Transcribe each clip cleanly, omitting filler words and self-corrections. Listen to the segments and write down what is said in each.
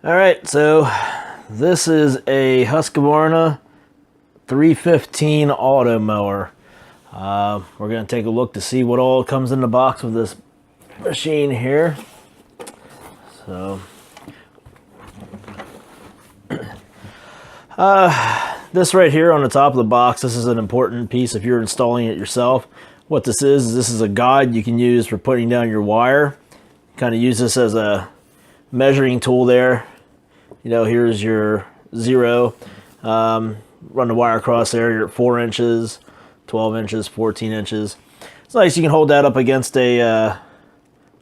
All right, so this is a Husqvarna 315 Automower. We're going to take a look to see what all comes in the box with this machine here. So, this right here on the top of the box, this is an important piece if you're installing it yourself. What this is a guide you can use for putting down your wire. Kind of use this as a measuring tool there. You know, here's your 0. Run the wire across there. You're at 4 inches, 12 inches, 14 inches. It's nice. You can hold that up against a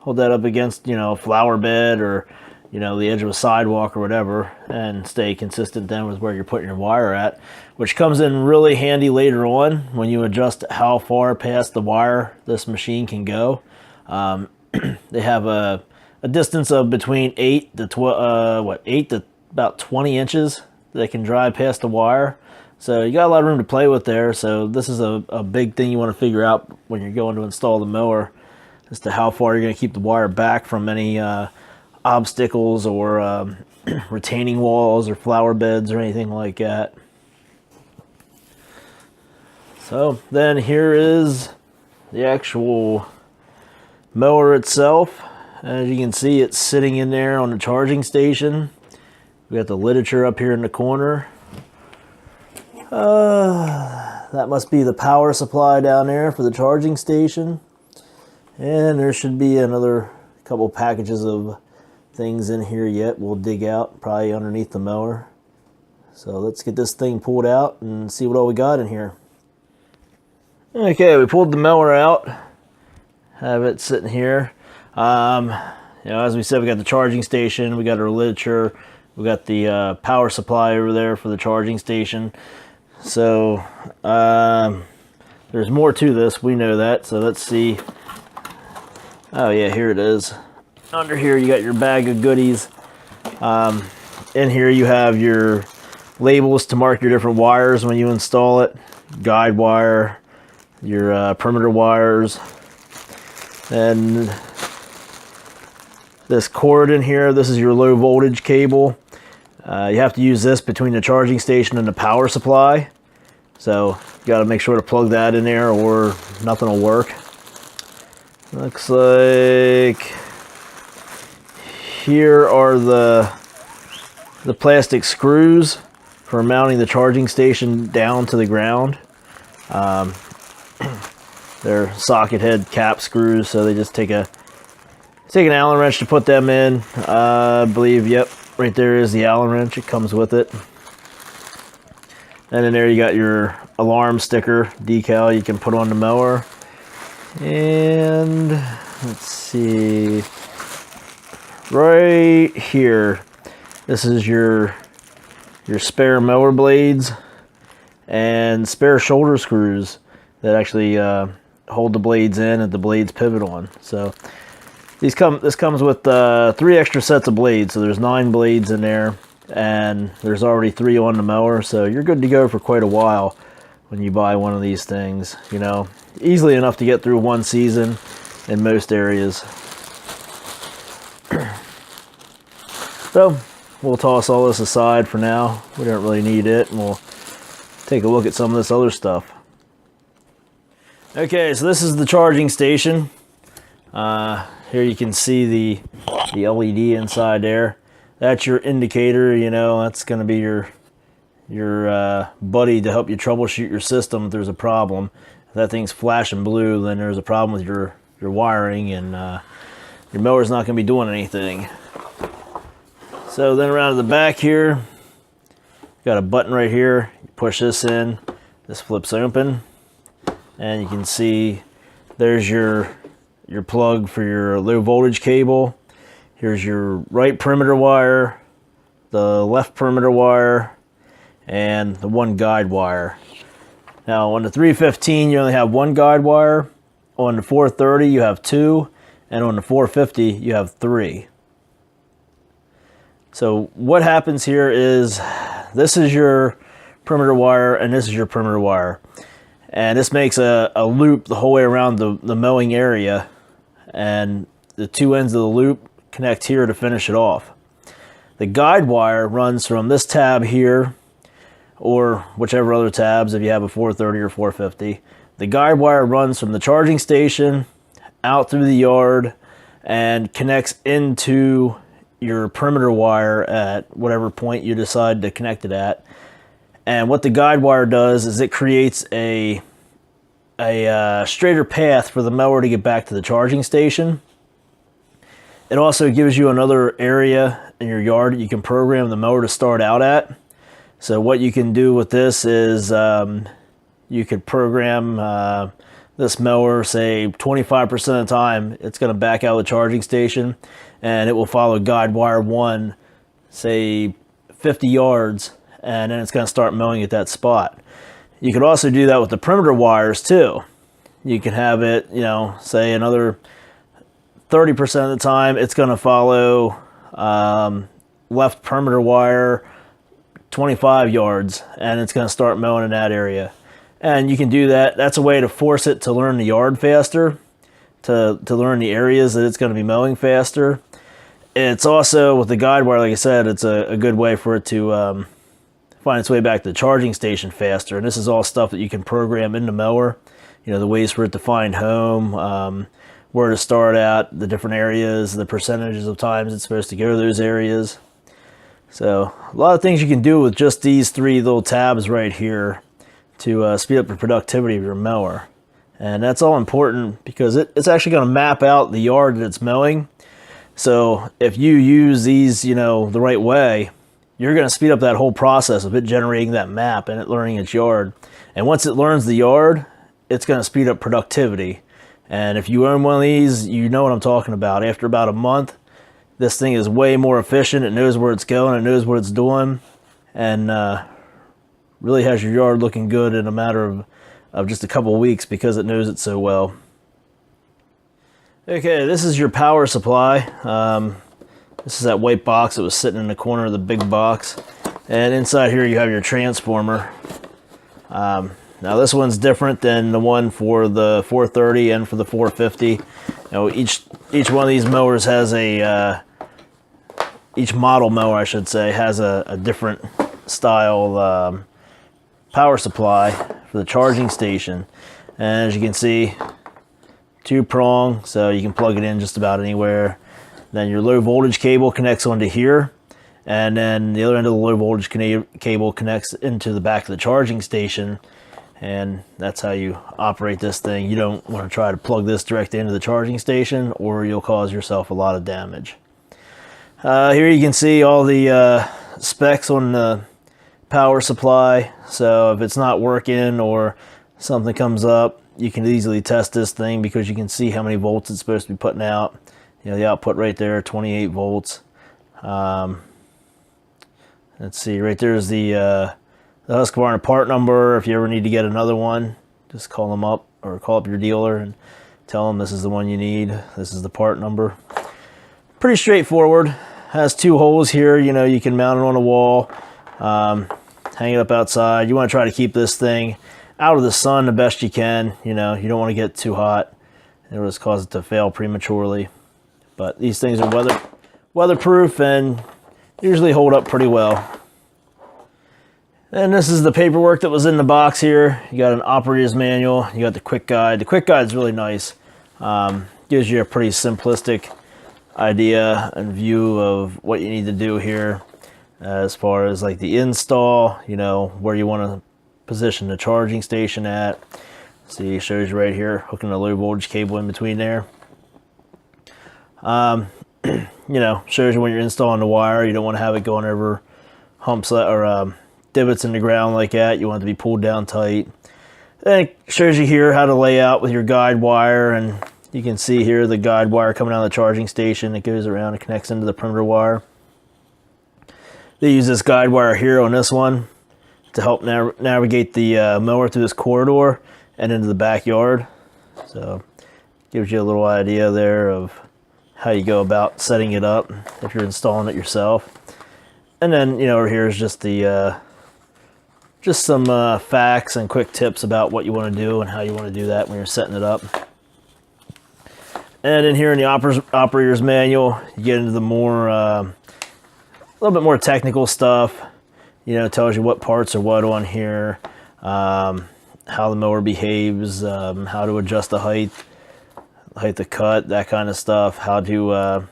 you know, a flower bed or, you know, the edge of a sidewalk or whatever, and stay consistent then with where you're putting your wire at, which comes in really handy later on when you adjust how far past the wire this machine can go. They have a distance of between 8 to about 20 inches they can drive past the wire. So you got a lot of room to play with there. So this is a big thing you want to figure out when you're going to install the mower, as to how far you're going to keep the wire back from any obstacles or retaining walls or flower beds or anything like that. So then here is the actual mower itself. As you can see, it's sitting in there on the charging station. We got the literature up here in the corner. That must be the power supply down there for the charging station. And there should be another couple packages of things in here yet we'll dig out, probably underneath the mower. So let's get this thing pulled out and see what all we got in here. Okay, we pulled the mower out. Have it sitting here. You know, as we said, we got the charging station, we got our literature, we got the power supply over there for the charging station. So there's more to this, we know that. So let's see. Oh yeah, here it is. Under here you got your bag of goodies. In here you have your labels to mark your different wires when you install it. Guide wire, your perimeter wires, and this cord in here, this is your low voltage cable. You have to use this between the charging station and the power supply. So you got to make sure to plug that in there or nothing will work. Looks like here are the plastic screws for mounting the charging station down to the ground. They're socket head cap screws, so they just take an Allen wrench to put them in. I believe, yep, right there is the Allen wrench. It comes with it. And then there you got your alarm sticker decal you can put on the mower. And let's see, right here, this is your spare mower blades and spare shoulder screws that actually hold the blades in and the blades pivot on. So this comes with 3 extra sets of blades, so there's 9 blades in there, and there's already 3 on the mower, so you're good to go for quite a while when you buy one of these things. You know, easily enough to get through one season in most areas. So we'll toss all this aside for now. We don't really need it, and we'll take a look at some of this other stuff. Okay, so this is the charging station. Here you can see the LED inside there. That's your indicator, you know, that's going to be your buddy to help you troubleshoot your system if there's a problem. If that thing's flashing blue, then there's a problem with your wiring, and your mower's not going to be doing anything. So then around to the back here, got a button right here. You push this in, this flips open, and you can see there's your plug for your low voltage cable. Here's your right perimeter wire, the left perimeter wire, and the 1 guide wire. Now on the 315 you only have 1 guide wire, on the 430 you have 2, and on the 450 you have 3. So what happens here is, this is your perimeter wire and this is your perimeter wire, and this makes a loop the whole way around the mowing area, and the 2 ends of the loop connect here to finish it off. The guide wire runs from this tab here, or whichever other tabs if you have a 430 or 450. The guide wire runs from the charging station out through the yard and connects into your perimeter wire at whatever point you decide to connect it at. And what the guide wire does is it creates a straighter path for the mower to get back to the charging station. It also gives you another area in your yard that you can program the mower to start out at. So what you can do with this is you could program this mower, say 25% of the time it's going to back out of the charging station, and it will follow guide wire 1, say 50 yards, and then it's going to start mowing at that spot. You could also do that with the perimeter wires too. You can have it, you know, say another 30% of the time it's going to follow left perimeter wire 25 yards, and it's going to start mowing in that area. And you can do that. That's a way to force it to learn the yard faster, to learn the areas that it's going to be mowing faster. It's also, with the guide wire, like I said, it's a good way for it to find its way back to the charging station faster. And this is all stuff that you can program in the mower. You know, the ways for it to find home, where to start at, the different areas, the percentages of times it's supposed to go to those areas. So a lot of things you can do with just these 3 little tabs right here to speed up the productivity of your mower. And that's all important because it's actually going to map out the yard that it's mowing. So if you use these, you know, the right way, you're going to speed up that whole process of it generating that map and it learning its yard. And once it learns the yard, it's going to speed up productivity. And if you own one of these, you know what I'm talking about. After about a month, this thing is way more efficient. It knows where it's going. It knows what it's doing. And really has your yard looking good in a matter of just a couple of weeks because it knows it so well. Okay, this is your power supply. This is that white box that was sitting in the corner of the big box. And inside here you have your transformer. Now this one's different than the one for the 430 and for the 450. You know, each one of these mowers has each model mower, I should say, has a different style power supply for the charging station. And as you can see, 2-prong, so you can plug it in just about anywhere. Then your low voltage cable connects onto here, and then the other end of the low voltage cable connects into the back of the charging station. And that's how you operate this thing. You don't want to try to plug this directly into the charging station, or you'll cause yourself a lot of damage. Here you can see all the specs on the power supply. So if it's not working or something comes up, you can easily test this thing because you can see how many volts it's supposed to be putting out. You know, the output right there, 28 volts. Let's see, right there's the Husqvarna part number. If you ever need to get another one, just call them up or call up your dealer and tell them this is the one you need. This is the part number. Pretty straightforward. Has 2 holes here. You know, you can mount it on a wall, hang it up outside. You want to try to keep this thing out of the sun the best you can. You know, you don't want to get too hot. It'll just cause it to fail prematurely. But these things are weatherproof and usually hold up pretty well. And this is the paperwork that was in the box here. You got an operator's manual. You got the quick guide. The quick guide is really nice. Gives you a pretty simplistic idea and view of what you need to do here as far as like the install, you know, where you want to position the charging station at. See, it shows you right here, hooking a low voltage cable in between there. You know, shows you when you're installing the wire. You don't want to have it going over humps or divots in the ground like that. You want it to be pulled down tight. Then it shows you here how to lay out with your guide wire, and you can see here the guide wire coming out of the charging station. It goes around and connects into the perimeter wire. They use this guide wire here on this one to help navigate the mower through this corridor and into the backyard. So gives you a little idea there of how you go about setting it up if you're installing it yourself. And then, you know, over here is just the just some facts and quick tips about what you want to do and how you want to do that when you're setting it up. And in here in the operator's manual, you get into the more little bit more technical stuff. You know, it tells you what parts are what on here, how the mower behaves, how to adjust the height of cut, that kind of stuff. How to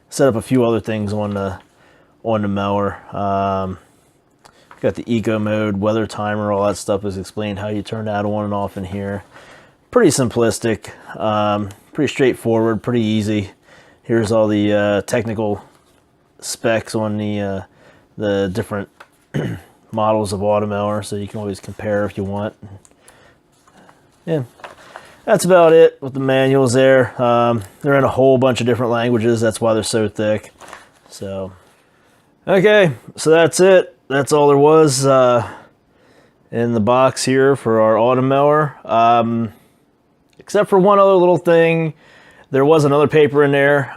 set up a few other things on the mower. Got the eco mode, weather timer, all that stuff is explained how you turn that on and off in here. Pretty simplistic, pretty straightforward, pretty easy. Here's all the technical specs on the different models of Automower, so you can always compare if you want. Yeah, that's about it with the manuals there. They're in a whole bunch of different languages, that's why they're so thick. So, okay, so that's it. That's all there was in the box here for our Automower. Except for one other little thing. There was another paper in there.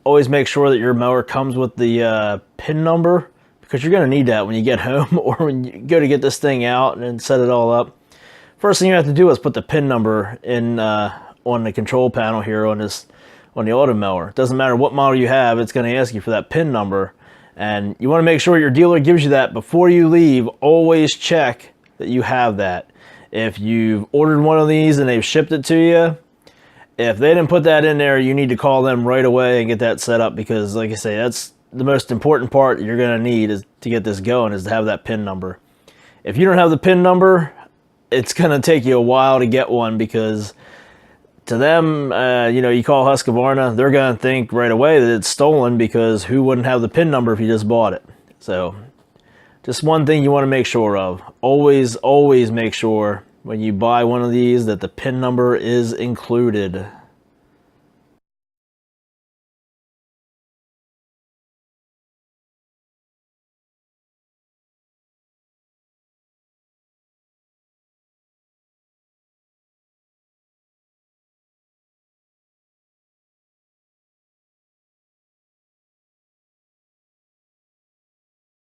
Always make sure that your mower comes with the PIN number, because you're going to need that when you get home or when you go to get this thing out and set it all up. First thing you have to do is put the PIN number in on the control panel here on the Automower. It doesn't matter what model you have, it's going to ask you for that PIN number. And you want to make sure your dealer gives you that before you leave. Always check that you have that. If you've ordered one of these and they've shipped it to you, if they didn't put that in there, you need to call them right away and get that set up, because like I say, that's the most important part you're going to need is to get this going, is to have that PIN number. If you don't have the PIN number, it's going to take you a while to get one, because to them, you know, you call Husqvarna, they're going to think right away that it's stolen, because who wouldn't have the PIN number if you just bought it? So just one thing you want to make sure of. Always make sure when you buy one of these that the PIN number is included.